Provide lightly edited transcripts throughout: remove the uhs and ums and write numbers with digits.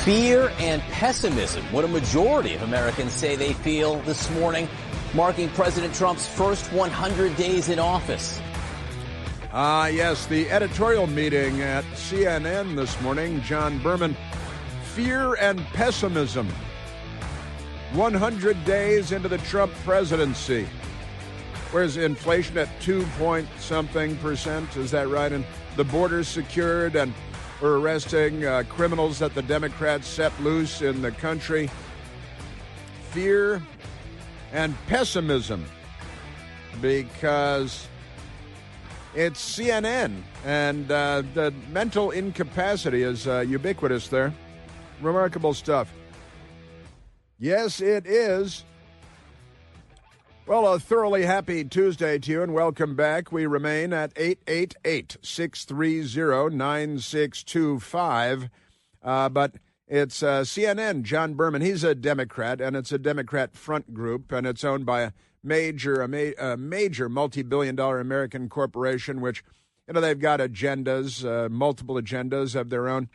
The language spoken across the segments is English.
Fear and pessimism, what a majority of Americans say they feel this morning, marking President Trump's first 100 days in office. Yes, the editorial meeting at CNN this morning, John Berman, fear and pessimism. 100 days into the Trump presidency. Where's inflation at 2-point-something%? Is that right? And the border's secured, and we're arresting criminals that the Democrats set loose in the country. Fear and pessimism, because it's CNN, and the mental incapacity is ubiquitous there. Remarkable stuff. Yes, it is. Well, a thoroughly happy Tuesday to you, and welcome back. We remain at 888-630-9625. But it's CNN, John Berman. He's a Democrat, and it's a Democrat front group, and it's owned by a major multi-billion-dollar American corporation, which, they've got agendas, multiple agendas of their own,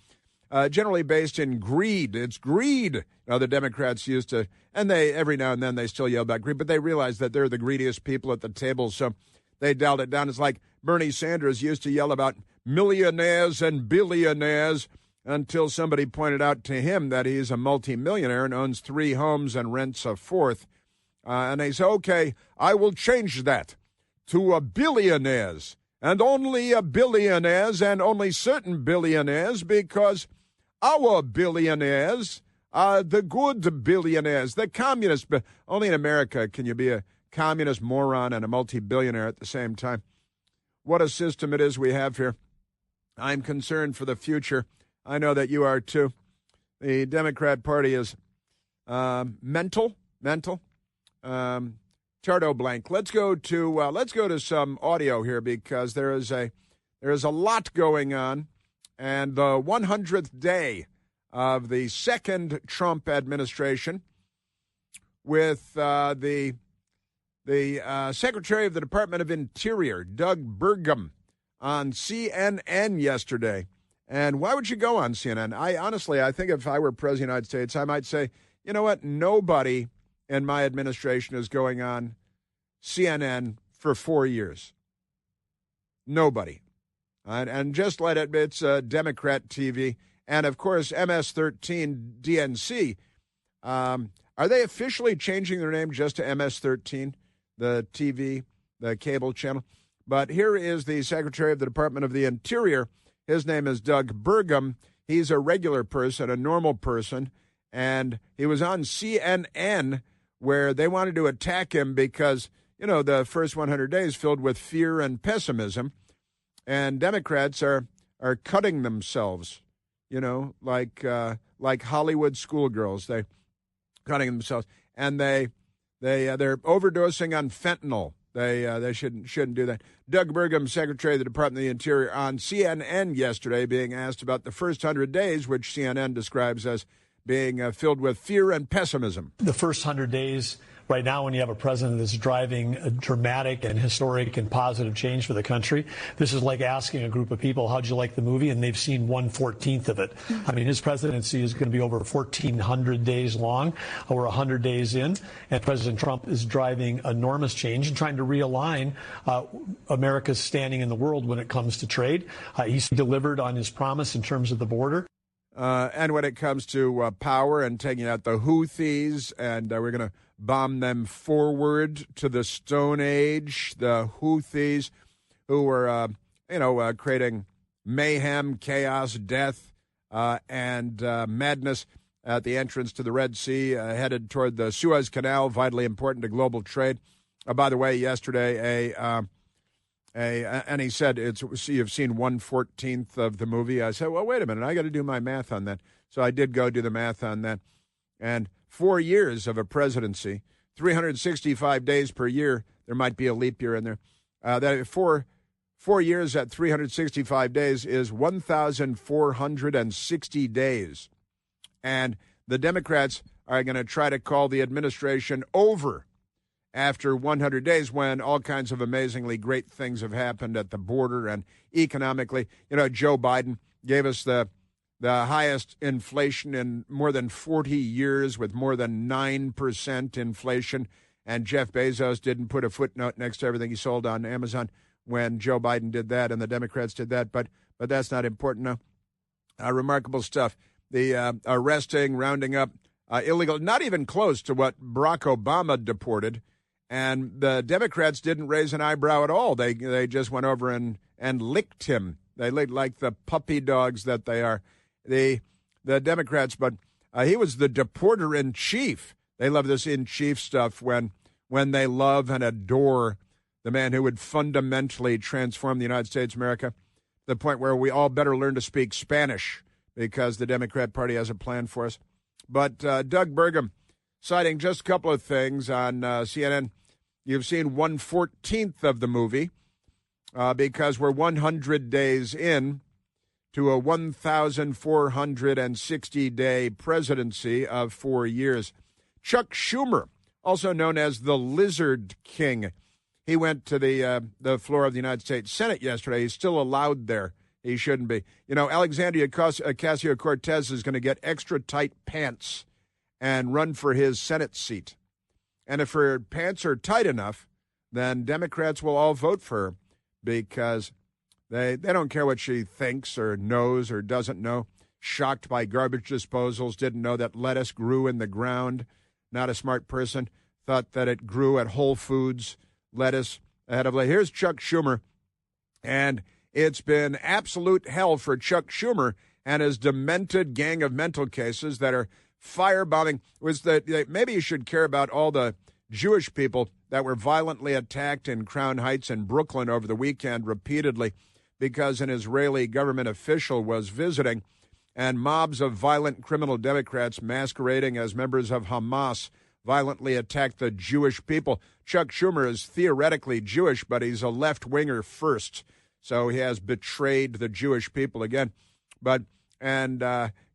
generally based in greed. It's greed. The Democrats used to, and they every now and then they still yell about greed, but they realize that they're the greediest people at the table, so they dialed it down. It's like Bernie Sanders used to yell about millionaires and billionaires until somebody pointed out to him that he's a multimillionaire and owns 3 homes and rents a 4th. And they say, okay, I will change that to a billionaires, and only a billionaires, and only certain billionaires, because our billionaires are the good billionaires, the communists. But only in America can you be a communist moron and a multi-billionaire at the same time. What a system it is we have here. I'm concerned for the future. I know that you are too. The Democrat Party is mental. Chardo blank. Let's go to some audio here, because there is a lot going on, and the 100th day of the second Trump administration, with the Secretary of the Department of Interior, Doug Burgum, on CNN yesterday. And why would you go on CNN? I think if I were President of the United States, I might say, you know what, nobody in my administration is going on CNN for 4 years. Nobody. And just let it, it's Democrat TV. And, of course, MS-13 DNC. Are they officially changing their name just to MS-13, the TV, the cable channel? But here is the Secretary of the Department of the Interior. His name is Doug Burgum. He's a regular person, a normal person. And he was on CNN, where they wanted to attack him because, the first 100 days filled with fear and pessimism. And Democrats are cutting themselves, like Hollywood schoolgirls. They're cutting themselves, and they're overdosing on fentanyl. They shouldn't do that. Doug Burgum, Secretary of the Department of the Interior, on CNN yesterday, being asked about the first 100 days, which CNN describes as being filled with fear and pessimism. The first 100 days, right now, when you have a president that's driving a dramatic and historic and positive change for the country, this is like asking a group of people, how'd you like the movie? And they've seen 1/14 of it. I mean, his presidency is going to be over 1,400 days long. We're 100 days in, and President Trump is driving enormous change and trying to realign America's standing in the world when it comes to trade. He's delivered on his promise in terms of the border. And when it comes to power and taking out the Houthis, and we're going to bomb them forward to the Stone Age, the Houthis, who were, creating mayhem, chaos, death, and madness at the entrance to the Red Sea, headed toward the Suez Canal, vitally important to global trade. By the way, yesterday, and he said, you've seen 1/14 of the movie. I said, well, wait a minute, I got to do my math on that. So I did go do the math on that. And 4 years of a presidency, 365 days per year, there might be a leap year in there. That 4 years at 365 days is 1,460 days. And the Democrats are going to try to call the administration over after 100 days, when all kinds of amazingly great things have happened at the border and economically. Joe Biden gave us the the highest inflation in more than 40 years with more than 9% inflation. And Jeff Bezos didn't put a footnote next to everything he sold on Amazon when Joe Biden did that and the Democrats did that. But that's not important now. Remarkable stuff. The arresting, rounding up illegal, not even close to what Barack Obama deported. And the Democrats didn't raise an eyebrow at all. They just went over and licked him. They licked like the puppy dogs that they are. The Democrats, but he was the deporter in chief. They love this in chief stuff when they love and adore the man who would fundamentally transform the United States of America to the point where we all better learn to speak Spanish because the Democrat Party has a plan for us. But Doug Burgum citing just a couple of things on CNN. You've seen 1/14 of the movie because we're 100 days in to a 1,460-day presidency of 4 years. Chuck Schumer, also known as the Lizard King, he went to the floor of the United States Senate yesterday. He's still allowed there. He shouldn't be. You know, Alexandria Ocasio-Cortez is going to get extra tight pants and run for his Senate seat. And if her pants are tight enough, then Democrats will all vote for her because they don't care what she thinks or knows or doesn't know. Shocked by garbage disposals, didn't know that lettuce grew in the ground. Not a smart person. Thought that it grew at Whole Foods, lettuce ahead of lettuce. Here's Chuck Schumer, and it's been absolute hell for Chuck Schumer and his demented gang of mental cases that are firebombing. Maybe you should care about all the Jewish people that were violently attacked in Crown Heights and Brooklyn over the weekend repeatedly because an Israeli government official was visiting, and mobs of violent criminal Democrats masquerading as members of Hamas violently attacked the Jewish people. Chuck Schumer is theoretically Jewish, but he's a left-winger first, so he has betrayed the Jewish people again.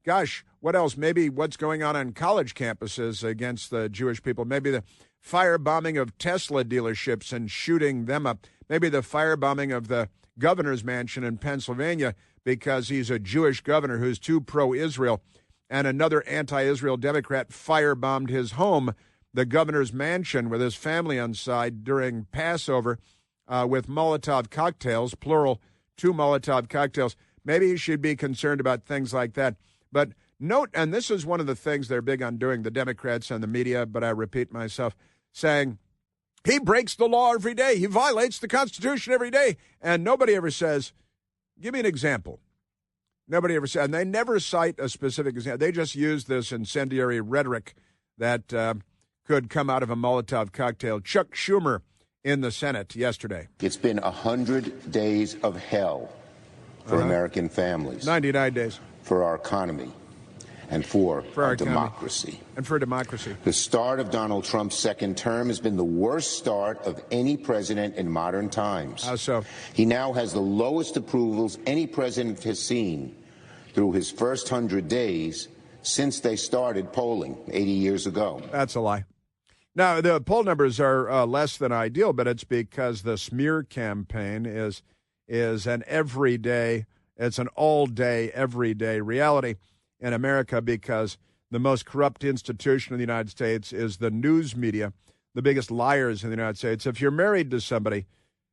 Gosh, what else? Maybe what's going on college campuses against the Jewish people. Maybe the firebombing of Tesla dealerships and shooting them up. Maybe the firebombing of the governor's mansion in Pennsylvania because he's a Jewish governor who's too pro-Israel. And another anti-Israel Democrat firebombed his home, the governor's mansion, with his family inside during Passover with Molotov cocktails, plural, 2 Molotov cocktails. Maybe he should be concerned about things like that. But note, and this is one of the things they're big on doing, the Democrats and the media, but I repeat myself, saying, he breaks the law every day. He violates the Constitution every day. And nobody ever says, give me an example. Nobody ever said, and they never cite a specific example. They just use this incendiary rhetoric that could come out of a Molotov cocktail. Chuck Schumer in the Senate yesterday. It's been 100 days of hell for American families. 99 days. For our economy. And for our democracy. And for democracy. The start of Donald Trump's second term has been the worst start of any president in modern times. How so? He now has the lowest approvals any president has seen through his first 100 days since they started polling 80 years ago. That's a lie. Now, the poll numbers are less than ideal, but it's because the smear campaign is an everyday, it's an all-day, everyday reality in America because the most corrupt institution in the United States is the news media, the biggest liars in the United States. If you're married to somebody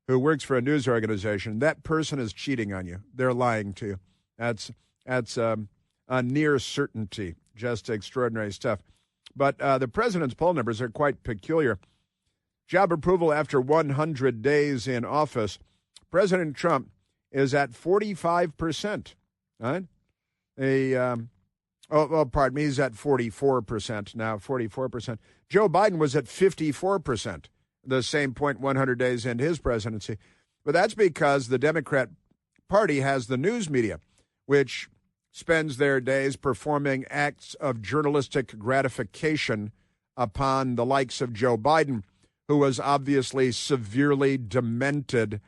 who works for a news organization, that person is cheating on you. They're lying to you. That's a near certainty. Just extraordinary stuff. But the president's poll numbers are quite peculiar. Job approval after 100 days in office. President Trump is at 45%. Right? Pardon me, he's at 44% now, 44%. Joe Biden was at 54%, the same point 100 days into his presidency. But that's because the Democrat Party has the news media, which spends their days performing acts of journalistic gratification upon the likes of Joe Biden, who was obviously severely demented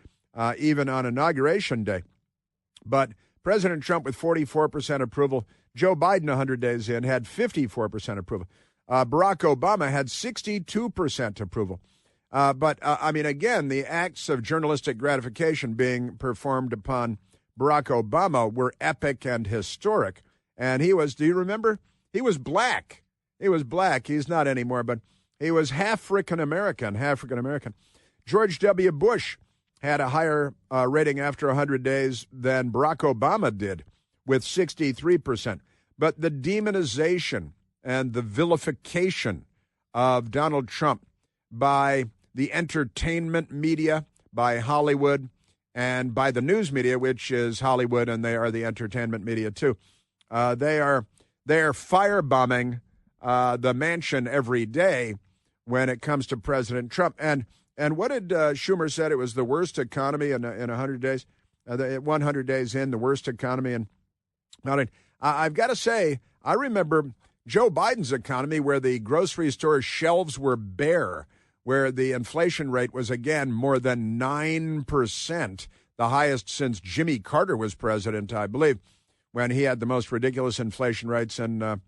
even on Inauguration Day. But President Trump with 44% approval, Joe Biden 100 days in had 54% approval. Barack Obama had 62% approval. Again, the acts of journalistic gratification being performed upon Barack Obama were epic and historic. And he was, do you remember? He was black. He was black. He's not anymore, but he was African-American. George W. Bush had a higher rating after 100 days than Barack Obama did, with 63%. But the demonization and the vilification of Donald Trump by the entertainment media, by Hollywood, and by the news media, which is Hollywood, and they are the entertainment media too. They are firebombing the mansion every day when it comes to President Trump. And what did Schumer said? It was the worst economy in 100 days. 100 days in, the worst economy. And I've got to say, I remember Joe Biden's economy where the grocery store shelves were bare, where the inflation rate was, again, more than 9%, the highest since Jimmy Carter was president, I believe, when he had the most ridiculous inflation rates. The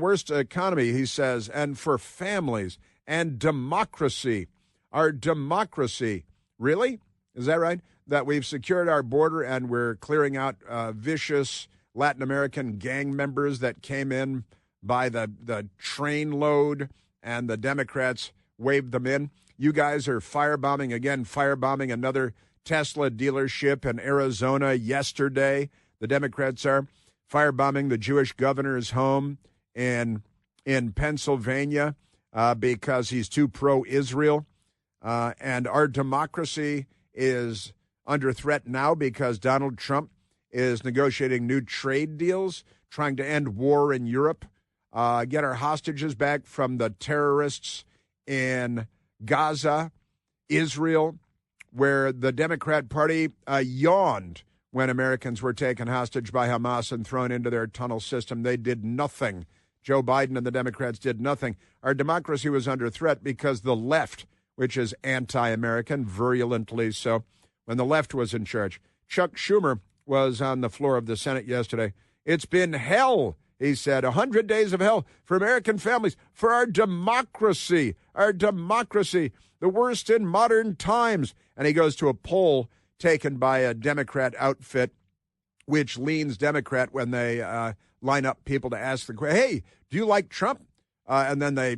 worst economy, he says, and for families and democracy. Our democracy, really? Is that right? That we've secured our border and we're clearing out vicious Latin American gang members that came in by the train load, and the Democrats waved them in. You guys are firebombing another Tesla dealership in Arizona yesterday. The Democrats are firebombing the Jewish governor's home in Pennsylvania because he's too pro-Israel. And our democracy is under threat now because Donald Trump is negotiating new trade deals, trying to end war in Europe, get our hostages back from the terrorists in Gaza, Israel, where the Democrat Party yawned when Americans were taken hostage by Hamas and thrown into their tunnel system. They did nothing. Joe Biden and the Democrats did nothing. Our democracy was under threat because the left, which is anti-American, virulently so, when the left was in charge. Chuck Schumer was on the floor of the Senate yesterday. It's been hell, he said, 100 days of hell for American families, for our democracy, the worst in modern times. And he goes to a poll taken by a Democrat outfit, which leans Democrat when they line up people to ask the question, hey, do you like Trump? And then they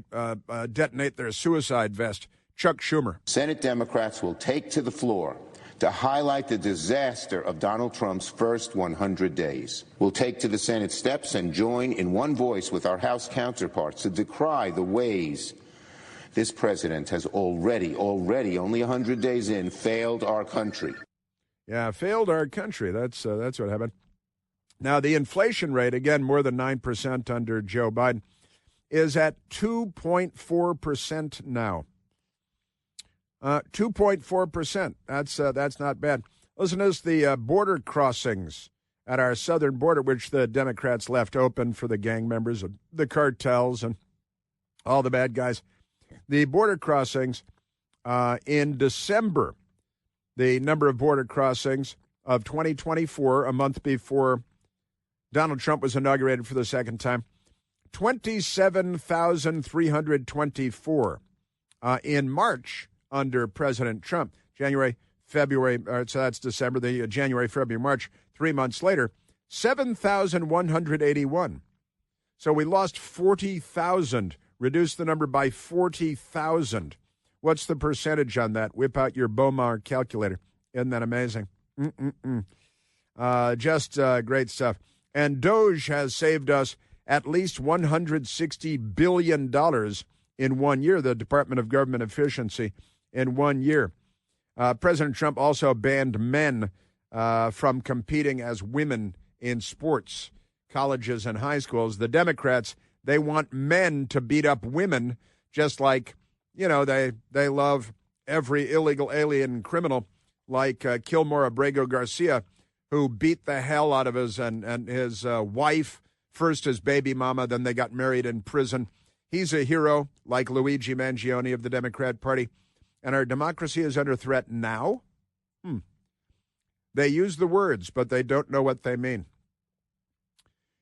detonate their suicide vest. Chuck Schumer. Senate Democrats will take to the floor to highlight the disaster of Donald Trump's first 100 days. We'll take to the Senate steps and join in one voice with our House counterparts to decry the ways this president has already, only 100 days in, failed our country. Yeah, failed our country. That's what happened. Now, the inflation rate, again, more than 9% under Joe Biden, is at 2.4% now. 2.4%. That's not bad. Listen to this, the border crossings at our southern border, which the Democrats left open for the gang members of the cartels and all the bad guys. The border crossings in December, the number of border crossings of 2024, a month before Donald Trump was inaugurated for the second time, 27,324. In March, under President Trump, January, February, so that's December, the January, February, March, 3 months later, 7,181. So we lost 40,000, reduced the number by 40,000. What's the percentage on that? Whip out your Bomar calculator. Isn't that amazing? Just great stuff. And Doge has saved us at least $160 billion in 1 year, the Department of Government Efficiency, in 1 year. President Trump also banned men from competing as women in sports, colleges, and high schools. The Democrats, they want men to beat up women, just like, you know, they love every illegal alien criminal like Kilmore Abrego Garcia, who beat the hell out of his wife, first his baby mama, then they got married in prison. He's a hero, like Luigi Mangione of the Democrat Party. And our democracy is under threat now? They use the words, but they don't know what they mean.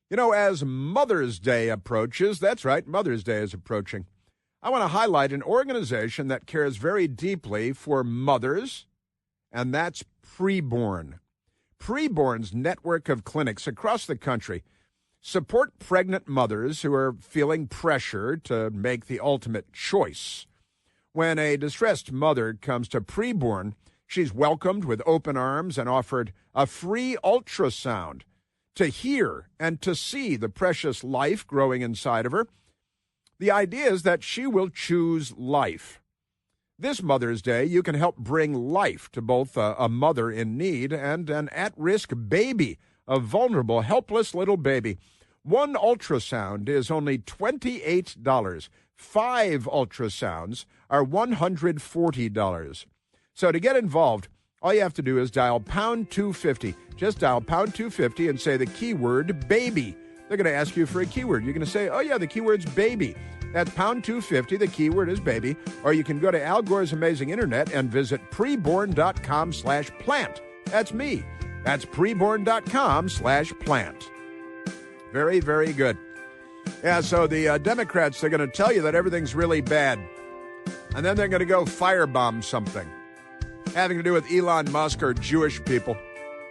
You know, as Mother's Day approaches, that's right, Mother's Day is approaching, I want to highlight an organization that cares very deeply for mothers, and that's Preborn. Preborn's network of clinics across the country support pregnant mothers who are feeling pressure to make the ultimate choice. When a distressed mother comes to Preborn, she's welcomed with open arms and offered a free ultrasound to hear and to see the precious life growing inside of her. The idea is that she will choose life. This Mother's Day, you can help bring life to both a mother in need and an at-risk baby, a vulnerable, helpless little baby. One ultrasound is only $28. 5 ultrasounds are $140. So to get involved, all you have to do is dial pound 250. Just dial pound 250 and say the keyword baby. They're going to ask you for a keyword. You're going to say, oh yeah, the keyword's baby. That's pound 250. The keyword is baby. Or you can go to Al Gore's Amazing Internet and visit preborn.com/plant. That's me. That's preborn.com/plant. Very, very good. Yeah, so the Democrats, they're going to tell you that everything's really bad. And then they're going to go firebomb something having to do with Elon Musk or Jewish people.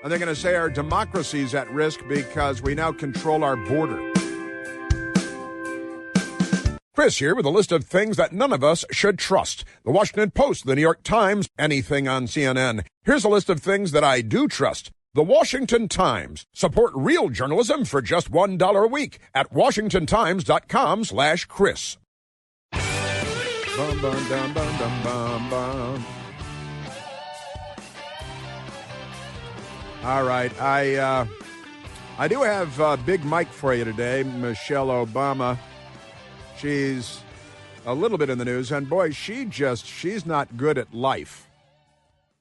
And they're going to say our democracy's at risk because we now control our border. Chris here with a list of things that none of us should trust. The Washington Post, the New York Times, anything on CNN. Here's a list of things that I do trust. The Washington Times. Support real journalism for just $1 a week at washingtontimes.com/Chris. Bum, bum, dum, bum, dum, bum, bum. All right, I do have Big Mike for you today, Michelle Obama. She's a little bit in the news, and boy, she's not good at life.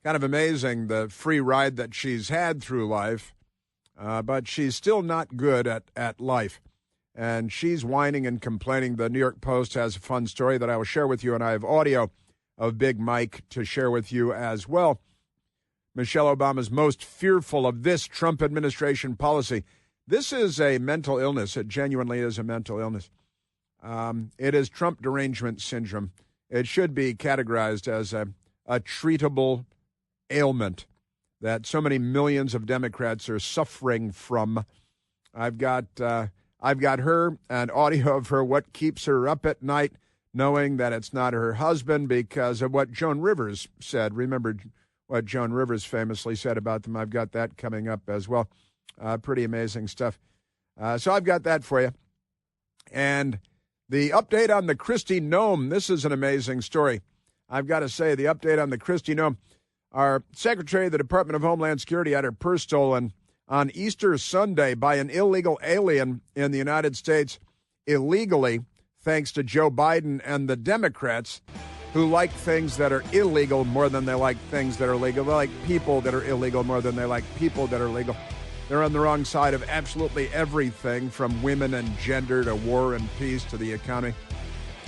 Kind of amazing, the free ride that she's had through life, but she's still not good at life. And she's whining and complaining. The New York Post has a fun story that I will share with you, and I have audio of Big Mike to share with you as well. Michelle Obama's most fearful of this Trump administration policy. This is a mental illness. It genuinely is a mental illness. It is Trump derangement syndrome. It should be categorized as a treatable ailment that so many millions of Democrats are suffering from. I've got her and audio of her, what keeps her up at night, knowing that it's not her husband because of what Joan Rivers said. Remember what Joan Rivers famously said about them. I've got that coming up as well. Pretty amazing stuff. So I've got that for you. And the update on the Kristi Noem. This is an amazing story. I've got to say, the update on the Kristi Noem. Our Secretary of the Department of Homeland Security had her purse stolen on Easter Sunday by an illegal alien in the United States, illegally, thanks to Joe Biden and the Democrats, who like things that are illegal more than they like things that are legal. They like people that are illegal more than they like people that are legal. They're on the wrong side of absolutely everything, from women and gender to war and peace to the economy.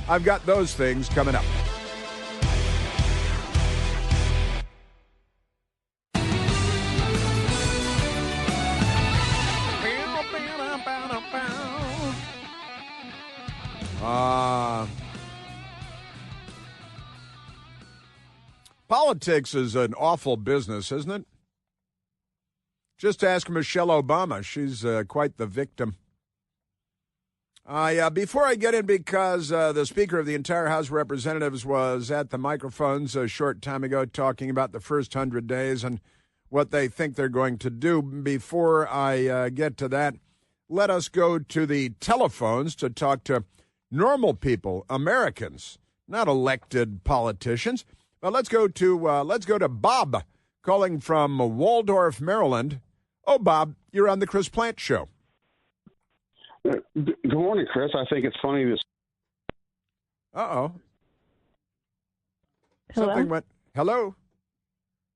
I've got those things coming up. Politics is an awful business, isn't it? Just ask Michelle Obama. She's quite the victim. Before I get in, because the Speaker of the entire House of Representatives was at the microphones a short time ago talking about the first 100 days and what they think they're going to do. Before I get to that, let us go to the telephones to talk to normal people, Americans, not elected politicians. But let's go to Bob, calling from Waldorf, Maryland. Oh, Bob, you're on the Chris Plant Show. Good morning, Chris. I think it's funny this. Uh-oh. Hello? Something went. Hello?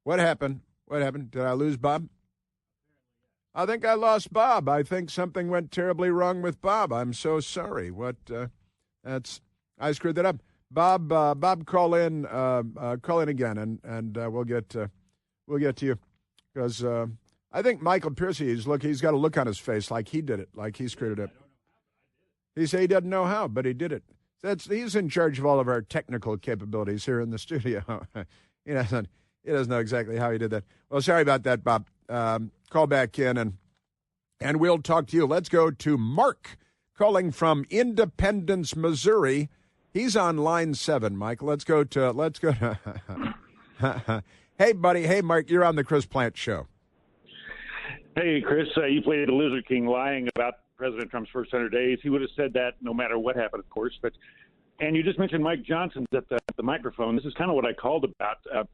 What happened? What happened? Did I lose Bob? I think I lost Bob. I think something went terribly wrong with Bob. I'm so sorry. I screwed that up. Bob, call in again, and we'll get to you, because I think Michael Piercy, he's got a look on his face like he did it, like he screwed it up. He said he doesn't know how, but he did it. He's in charge of all of our technical capabilities here in the studio. He doesn't know exactly how he did that. Well, sorry about that, Bob. call back in and we'll talk to you. Let's go to Mark calling from Independence, Missouri. He's on line 7, Mike. Let's go to Hey, buddy. Hey, Mark, you're on the Chris Plant Show. Hey, Chris, you played the Lizard King lying about President Trump's first 100 days. He would have said that no matter what happened, of course. And you just mentioned Mike Johnson at the microphone. This is kind of what I called about.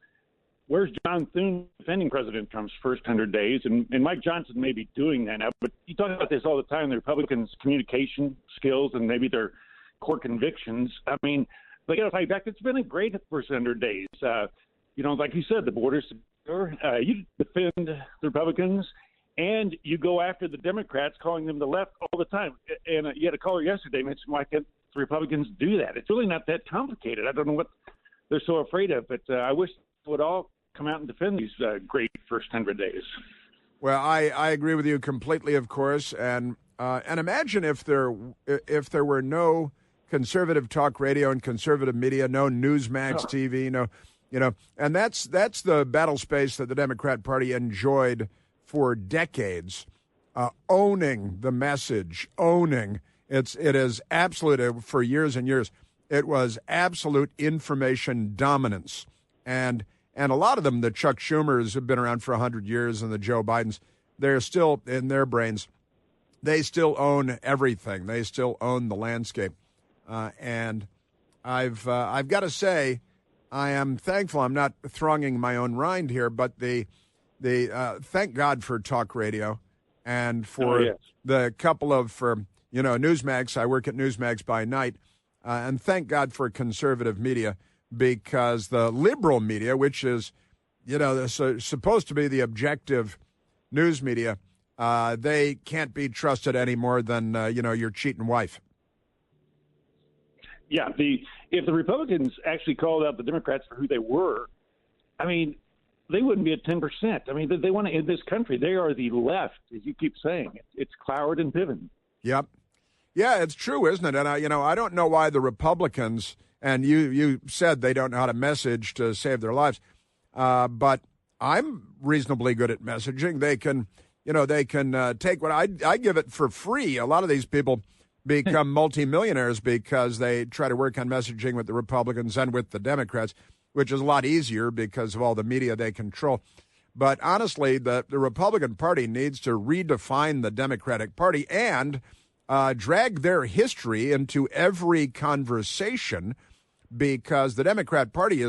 Where's John Thune defending President Trump's first 100 days? And Mike Johnson may be doing that now, but you talk about this all the time, the Republicans' communication skills and maybe their core convictions. I mean, they got to fight back. It's been a great first 100 days. Like you said, the border's secure. You defend the Republicans, and you go after the Democrats, calling them the left all the time. And you had a caller yesterday mention, why can't the Republicans do that? It's really not that complicated. I don't know what they're so afraid of, but I wish they would all come out and defend these great first 100 days. Well, I agree with you completely, of course, and imagine if there were no conservative talk radio and conservative media, no Newsmax TV, and that's the battle space that the Democrat Party enjoyed for decades, owning the message, it is absolute for years and years. It was absolute information dominance, and a lot of them, the Chuck Schumers have been around for 100 years, and the Joe Bidens, they're still in their brains. They still own everything. They still own the landscape, and I've got to say, I am thankful. I'm not thronging my own rind here, but the thank God for talk radio, and for the couple of Newsmax. I work at Newsmax by night, and thank God for conservative media, because the liberal media, which is supposed to be the objective news media, they can't be trusted any more than your cheating wife. Yeah, if the Republicans actually called out the Democrats for who they were, I mean, they wouldn't be at 10%. I mean, they want to end this country. They are the left, as you keep saying. It's Cloward and Piven. Yep. Yeah, it's true, isn't it? And I don't know why the Republicans, and you said they don't know how to message to save their lives, but I'm reasonably good at messaging. They can take what I give it for free. A lot of these people become multimillionaires because they try to work on messaging with the Republicans and with the Democrats, which is a lot easier because of all the media they control. But honestly, the Republican Party needs to redefine the Democratic Party and drag their history into every conversation, because the Democrat Party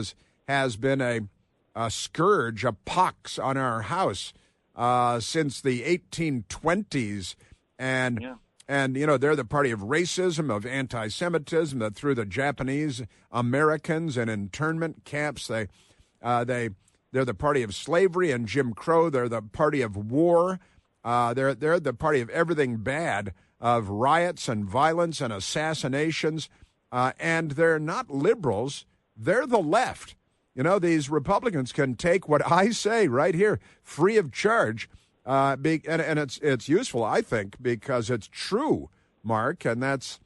has been a scourge, a pox on our house since the 1820s. And they're the party of racism, of anti-Semitism, that threw the Japanese Americans in internment camps. They're the party of slavery and Jim Crow. They're the party of war. They're the party of everything bad, of riots and violence and assassinations. And they're not liberals. They're the left. These Republicans can take what I say right here, free of charge. And it's useful, I think, because it's true, Mark, and that's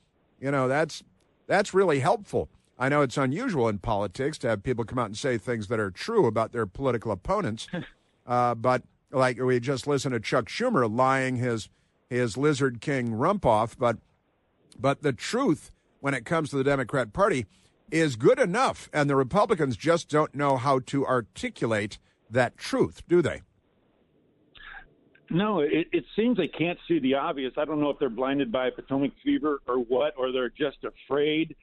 really helpful. I know it's unusual in politics to have people come out and say things that are true about their political opponents, but like we just listened to Chuck Schumer lying his Lizard King rump off, but the truth when it comes to the Democrat Party is good enough, and the Republicans just don't know how to articulate that truth, do they? No, it seems they can't see the obvious. I don't know if they're blinded by Potomac fever or what, or they're just afraid,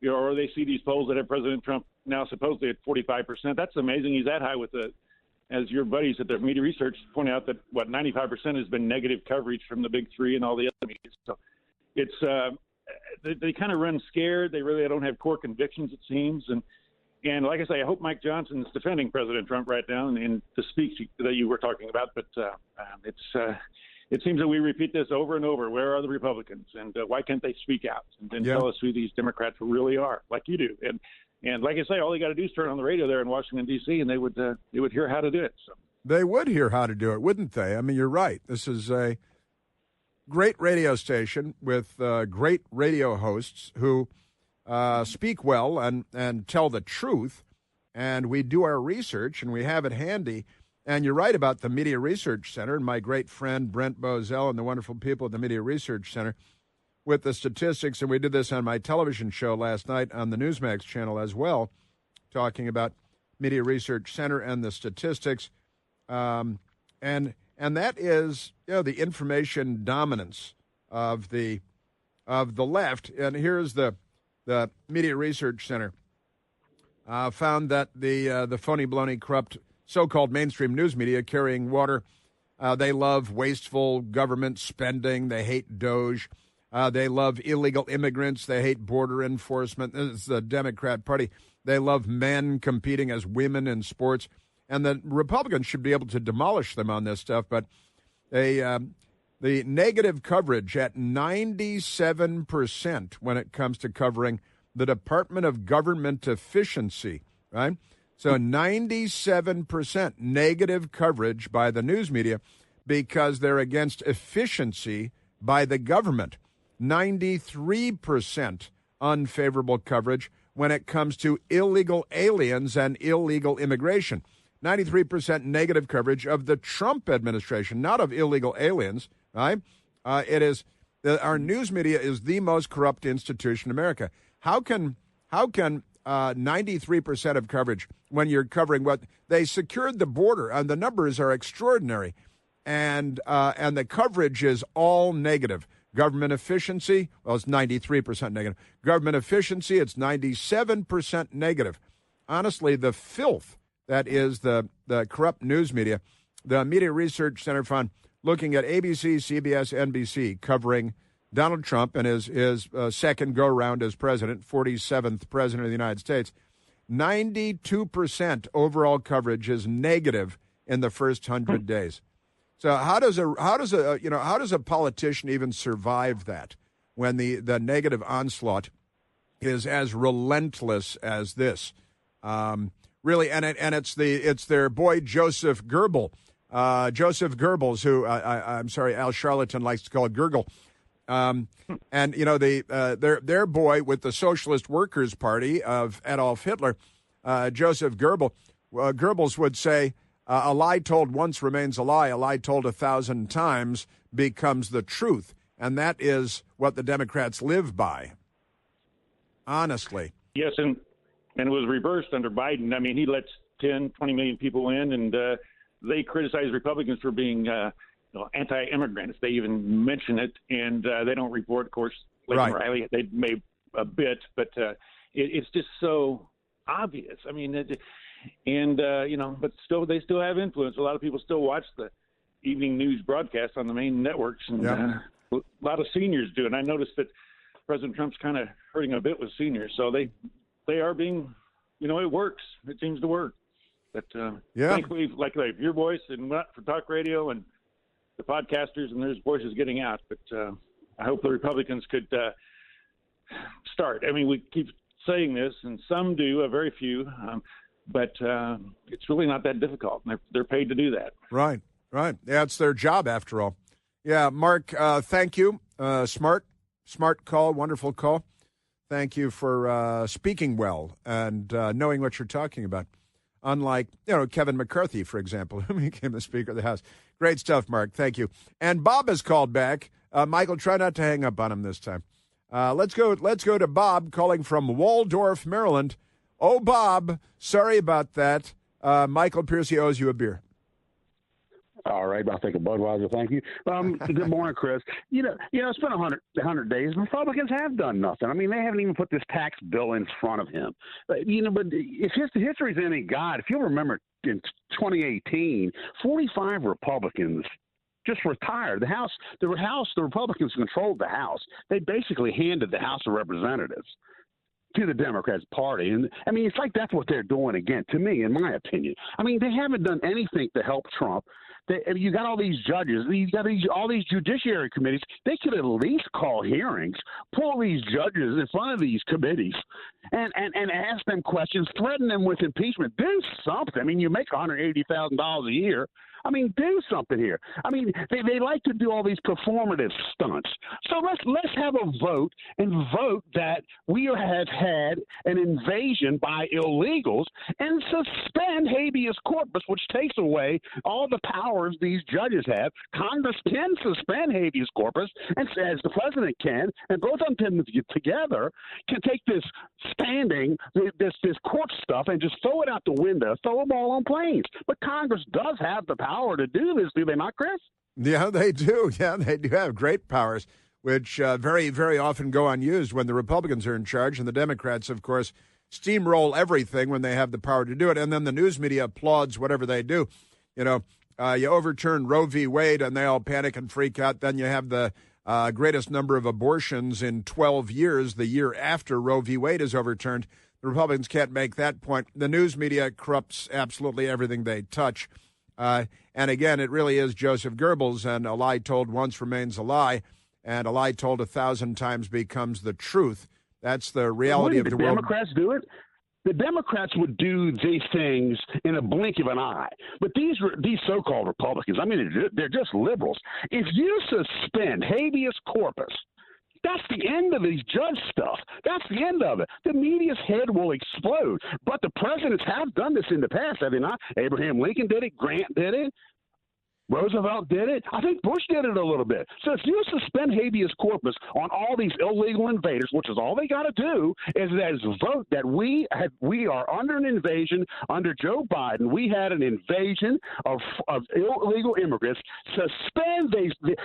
or they see these polls that have President Trump now supposedly at 45%. That's amazing. He's that high as your buddies at the media research point out, that 95% has been negative coverage from the big three and all the other media. So it's they kind of run scared. They really don't have core convictions, it seems. And like I say, I hope Mike Johnson's defending President Trump right now in the speech that you were talking about. But it seems that we repeat this over and over. Where are the Republicans? And why can't they speak out and tell us who these Democrats really are, like you do? And like I say, all they got to do is turn on the radio there in Washington, D.C., and they would hear how to do it. So they would hear how to do it, wouldn't they? I mean, you're right. This is a great radio station with great radio hosts who speak well and tell the truth, and we do our research and we have it handy. And you're right about the Media Research Center and my great friend Brent Bozell and the wonderful people at the Media Research Center with the statistics. And we did this on my television show last night on the Newsmax channel as well, talking about Media Research Center and the statistics. And that is, the information dominance of the left. And here's the Media Research Center found that the phony, baloney, corrupt so-called mainstream news media carrying water, they love wasteful government spending. They hate DOGE. They love illegal immigrants. They hate border enforcement. This is the Democrat Party. They love men competing as women in sports. And the Republicans should be able to demolish them on this stuff. But the negative coverage at 97% when it comes to covering the Department of Government Efficiency, right? So 97% negative coverage by the news media because they're against efficiency by the government. 93% unfavorable coverage when it comes to illegal aliens and illegal immigration. 93% negative coverage of the Trump administration, not of illegal aliens, right? It is our news media is the most corrupt institution in America. How can 93% of coverage when you're covering what they secured the border, and the numbers are extraordinary, and the coverage is all negative. Government efficiency, well, it's 93% negative. Government efficiency, it's 97% negative. Honestly, the filth that is the corrupt news media, the Media Research Center found, looking at ABC, CBS, NBC, covering Donald Trump and his second go-round as president, 47th president of the United States, 92% overall coverage is negative in the first 100 days. So how does a politician even survive that when the negative onslaught is as relentless as this? Really, and it's their boy Joseph Goebbels, who I'm sorry, Al Sharpton likes to call it Gurgle. And their boy with the Socialist Workers' Party of Adolf Hitler, Joseph Goebbels. Goebbels would say, "A lie told once remains a lie told 1,000 times becomes the truth," and that is what the Democrats live by. Honestly, yes, and it was reversed under Biden. I mean, he lets 10, 20 million people in, and they criticize Republicans for being anti-immigrants. They even mention it, and they don't report, of course, Lincoln Riley. They made a bit, but it's just so obvious. I mean, but still, they still have influence. A lot of people still watch the evening news broadcast on the main networks, and a lot of seniors do. And I noticed that President Trump's kind of hurting a bit with seniors, so they are being, it works. It seems to work. But thankfully, like your voice and for talk radio and the podcasters, and there's voices getting out. But I hope the Republicans could start. I mean, we keep saying this, and some do, a very few, but it's really not that difficult. They're paid to do that. Right. Yeah, it's their job after all. Yeah, Mark, thank you. Smart call, wonderful call. Thank you for speaking well and knowing what you're talking about. Unlike, Kevin McCarthy, for example, who became the Speaker of the House. Great stuff, Mark. Thank you. And Bob has called back. Michael, try not to hang up on him this time. Let's go to Bob calling from Waldorf, Maryland. Oh, Bob, sorry about that. Michael Piercy owes you a beer. All right, I'll take a Budweiser. Thank you. Good morning, Chris. It's been 100 days. Republicans have done nothing. I mean, they haven't even put this tax bill in front of him. But if history's any guide, if you'll remember in 2018, 45 Republicans just retired. The Republicans controlled the House. They basically handed the House of Representatives to the Democrats Party. And I mean, it's like that's what they're doing again, to me, in my opinion. I mean, they haven't done anything to help Trump. You got all these judges, all these judiciary committees. They could at least call hearings, pull these judges in front of these committees, and ask them questions, threaten them with impeachment. Do something. I mean, you make $180,000 a year. I mean, do something here. I mean, they like to do all these performative stunts. So let's have a vote and vote that we have had an invasion by illegals and suspend habeas corpus, which takes away all the powers these judges have. Congress can suspend habeas corpus, and as the president can, and both of them can together can take this this court stuff and just throw it out the window, throw them all on planes. But Congress does have the power to do this, do they not, Chris? Yeah, they do. Yeah, they do have great powers, which very, very often go unused when the Republicans are in charge. And the Democrats, of course, steamroll everything when they have the power to do it. And then the news media applauds whatever they do. You know, you overturn Roe v. Wade and they all panic and freak out. Then you have the greatest number of abortions in 12 years, the year after Roe v. Wade is overturned. The Republicans can't make that point. The news media corrupts absolutely everything they touch. And again, it really is Joseph Goebbels, and a lie told once remains a lie, and a lie told 1,000 times becomes the truth. That's the reality of the world. The Democrats do it? The Democrats would do these things in a blink of an eye. But these so-called Republicans, I mean, they're just liberals. If you suspend habeas corpus, that's the end of these judge stuff. That's the end of it. The media's head will explode. But the presidents have done this in the past, have they not? Abraham Lincoln did it. Grant did it. Roosevelt did it. I think Bush did it a little bit. So if you suspend habeas corpus on all these illegal invaders, which is all they got to do, is vote that we are under an invasion under Joe Biden. We had an invasion of illegal immigrants. Suspend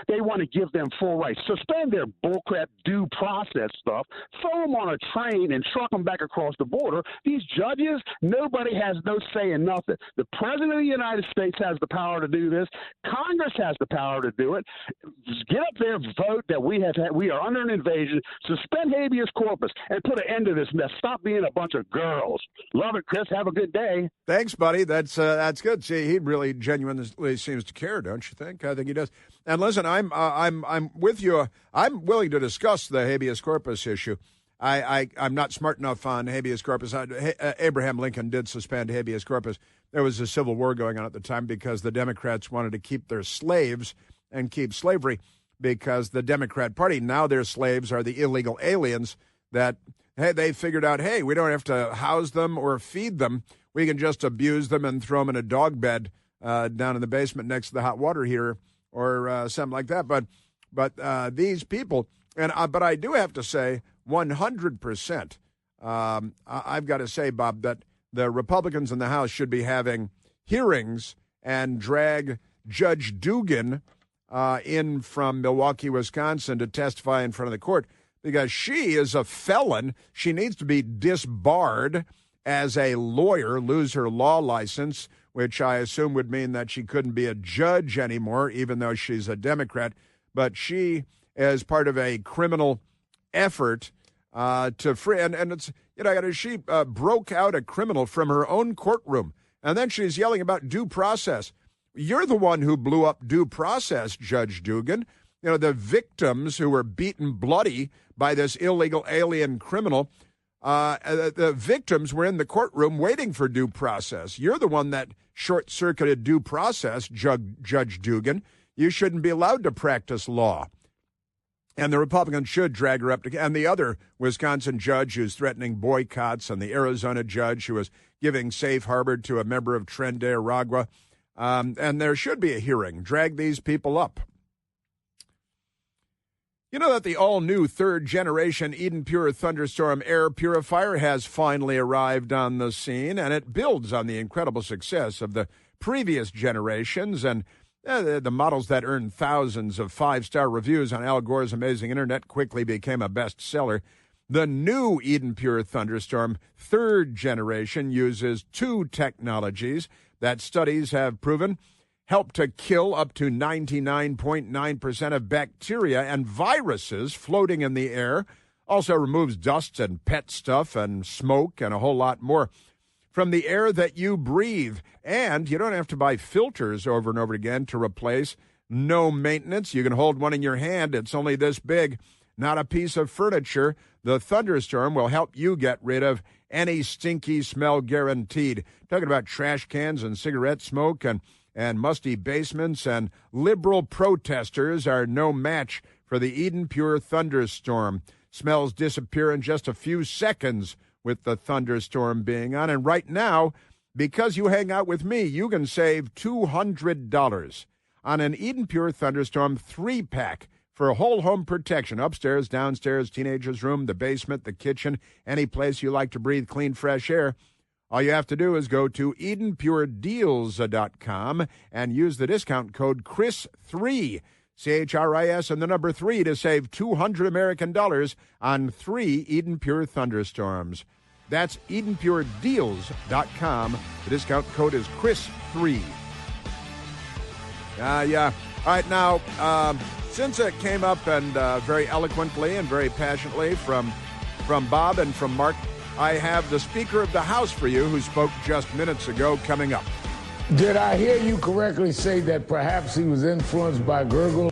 they want to give them full rights. Suspend their bullcrap due process stuff. Throw them on a train and truck them back across the border. These judges, nobody has no say in nothing. The president of the United States has the power to do this. Congress has the power to do it. Just get up there, vote that we are under an invasion, suspend habeas corpus, and put an end to this mess. Stop being a bunch of girls. Love it, Chris. Have a good day. Thanks, buddy. That's good. See, he really genuinely seems to care, don't you think? I think he does. And listen, I'm with you. I'm willing to discuss the habeas corpus issue. I'm not smart enough on habeas corpus. Abraham Lincoln did suspend habeas corpus. There was a civil war going on at the time because the Democrats wanted to keep their slaves and keep slavery because the Democrat Party, now their slaves are the illegal aliens that, hey, they figured out, hey, we don't have to house them or feed them. We can just abuse them and throw them in a dog bed down in the basement next to the hot water heater or something like that. But these people, but I do have to say, 100%. I've got to say, Bob, that the Republicans in the House should be having hearings and drag Judge Dugan in from Milwaukee, Wisconsin to testify in front of the court because she is a felon. She needs to be disbarred as a lawyer, lose her law license, which I assume would mean that she couldn't be a judge anymore, even though she's a Democrat. But she, as part of a criminal effort to free, and it's, you know, she broke out a criminal from her own courtroom, and then she's yelling about due process. You're the one who blew up due process, Judge Dugan. You know, the victims who were beaten bloody by this illegal alien criminal, the victims were in the courtroom waiting for due process. You're the one that short-circuited due process, Judge Dugan. You shouldn't be allowed to practice law. And the Republicans should drag her up and the other Wisconsin judge who's threatening boycotts, and the Arizona judge who was giving safe harbor to a member of Tren de Aragua. And there should be a hearing. Drag these people up. You know that the all-new third-generation Eden Pure Thunderstorm air purifier has finally arrived on the scene, and it builds on the incredible success of the previous generations and the models that earned thousands of five-star reviews on Al Gore's Amazing Internet quickly became a bestseller. The new Eden Pure Thunderstorm third generation uses two technologies that studies have proven help to kill up to 99.9% of bacteria and viruses floating in the air. Also removes dust and pet stuff and smoke and a whole lot more from the air that you breathe. And you don't have to buy filters over and over again to replace. No maintenance. You can hold one in your hand. It's only this big, not a piece of furniture. The Thunderstorm will help you get rid of any stinky smell guaranteed. Talking about trash cans and cigarette smoke and and musty basements and liberal protesters are no match for the Eden Pure thunderstorm. Smells disappear in just a few seconds with the thunderstorm being on. And right now, because you hang out with me, you can save $200 on an Eden Pure Thunderstorm 3-pack for whole home protection. Upstairs, downstairs, teenager's room, the basement, the kitchen, any place you like to breathe clean, fresh air. All you have to do is go to EdenPureDeals.com and use the discount code CHRIS3, CHRIS and the number 3 to save $200 American dollars on 3 Eden Pure Thunderstorms. That's EdenPureDeals.com. The discount code is CHRIS3. Yeah. All right, now, since it came up and very eloquently and very passionately from Bob and from Mark, I have the Speaker of the House for you, who spoke just minutes ago, coming up. Did I hear you correctly say that perhaps he was influenced by Gurgle?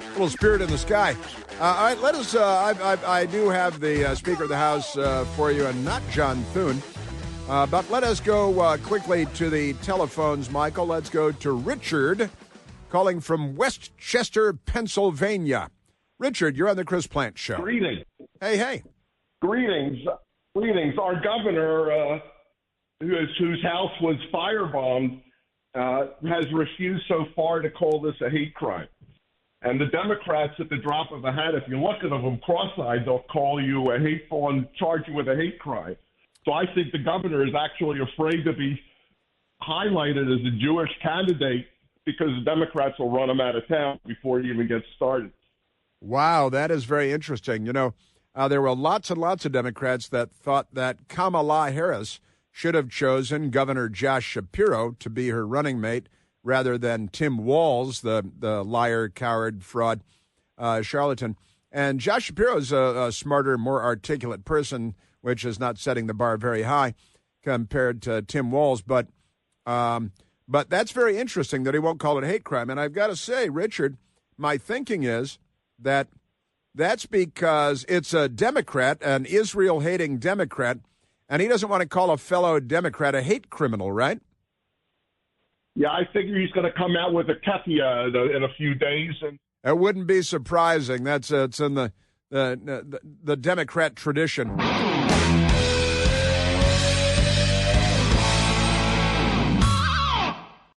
A little spirit in the sky. All right, let us. I do have the Speaker of the House for you, and not John Thune. But let us go quickly to the telephones, Michael. Let's go to Richard, calling from Westchester, Pennsylvania. Richard, you're on the Chris Plant Show. Greetings. Hey. Greetings. Our governor, whose house was firebombed, has refused so far to call this a hate crime. And the Democrats, at the drop of a hat, if you look at them cross-eyed, they'll call you a hateful and charge you with a hate crime. So I think the governor is actually afraid to be highlighted as a Jewish candidate because the Democrats will run him out of town before he even gets started. Wow, that is very interesting. You know, there were lots and lots of Democrats that thought that Kamala Harris should have chosen Governor Josh Shapiro to be her running mate rather than Tim Walz, the liar, coward, fraud, charlatan. And Josh Shapiro is a smarter, more articulate person, which is not setting the bar very high compared to Tim Walz. But that's very interesting that he won't call it a hate crime. And I've got to say, Richard, my thinking is that that's because it's a Democrat, an Israel-hating Democrat, and he doesn't want to call a fellow Democrat a hate criminal, right? Yeah, I figure he's going to come out with a kefia in a few days. And it wouldn't be surprising. That's it's in the Democrat tradition.